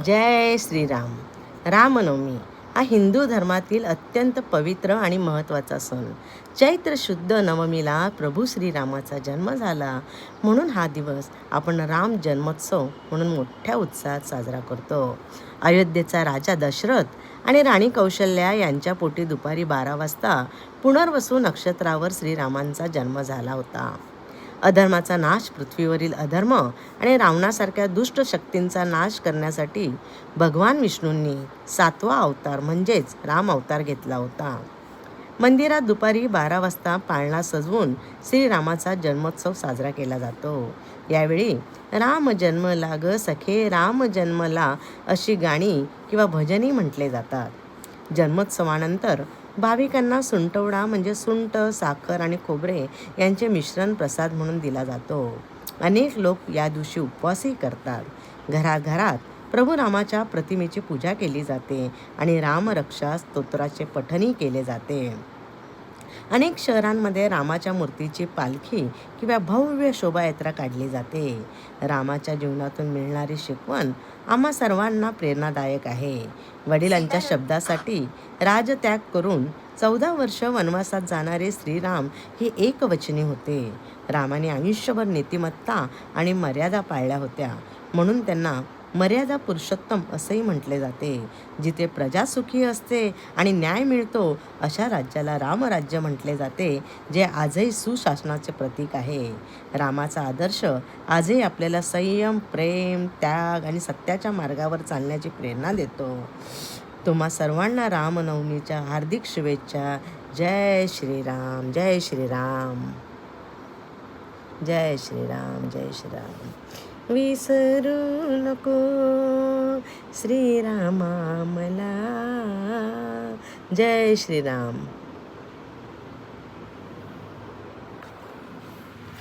जय श्रीराम. रामनवमी हा हिंदू धर्मातील अत्यंत पवित्र आणि महत्त्वाचा सण. चैत्र शुद्ध नवमीला प्रभू श्रीरामाचा जन्म झाला, म्हणून हा दिवस आपण राम जन्मोत्सव म्हणून मोठ्या उत्साहात साजरा करतो. अयोध्येचा राजा दशरथ आणि राणी कौशल्या यांच्या पोटी दुपारी 12 वाजता पुनर्वसू नक्षत्रावर श्रीरामांचा जन्म झाला होता. अधर्माचा नाश, पृथ्वीवरील अधर्म आणि रावणासारख्या दुष्ट शक्तींचा नाश करण्यासाठी भगवान विष्णूंनी 7वा अवतार म्हणजेच राम अवतार घेतला होता. मंदिरात दुपारी 12 वाजता पाळणा सजवून श्रीरामाचा जन्मोत्सव साजरा केला जातो. यावेळी राम जन्मला ग सखे राम जन्मला अशी गाणी किंवा भजनी म्हटले जातात. जन्मोत्सवानंतर भाविकांना सुंटवडा म्हणजे सुंठ, साखर आणि खोबरे यांचे मिश्रण प्रसाद म्हणून दिला जातो. अनेक लोक या दिवशी उपवासही करतात. घराघरात प्रभू रामाच्या प्रतिमेची पूजा केली जाते आणि रामरक्षा स्तोत्राचे पठणही केले जाते. अनेक शहरांमध्ये रामाच्या मूर्तीची पालखी किंवा भव्य शोभायात्रा काढली जाते. रामाच्या जीवनातून मिळणारी शिकवण आम्हा सर्वांना प्रेरणादायक आहे. वडिलांच्या शब्दासाठी राजत्याग करून 14 वर्ष वनवासात जाणारे श्रीराम हे एकवचनी होते. रामाने आयुष्यभर नीतिमत्ता आणि मर्यादा पाळल्या होत्या, म्हणून त्यांना मर्यादा पुरुषोत्तम असंही म्हटले जाते. जिथे प्रजा सुखी असते आणि न्याय मिळतो अशा राज्याला रामराज्य म्हटले जाते, जे आजही सुशासनाचे प्रतीक आहे. रामाचा आदर्श आजही आपल्याला संयम, प्रेम, त्याग आणि सत्याच्या मार्गावर चालण्याची प्रेरणा देतो. तुम्हा सर्वांना रामनवमीच्या हार्दिक शुभेच्छा. जय श्रीराम, जय श्रीराम, जय श्रीराम, जय श्रीराम. विसरू नको श्रीरामा मला. जय श्रीराम.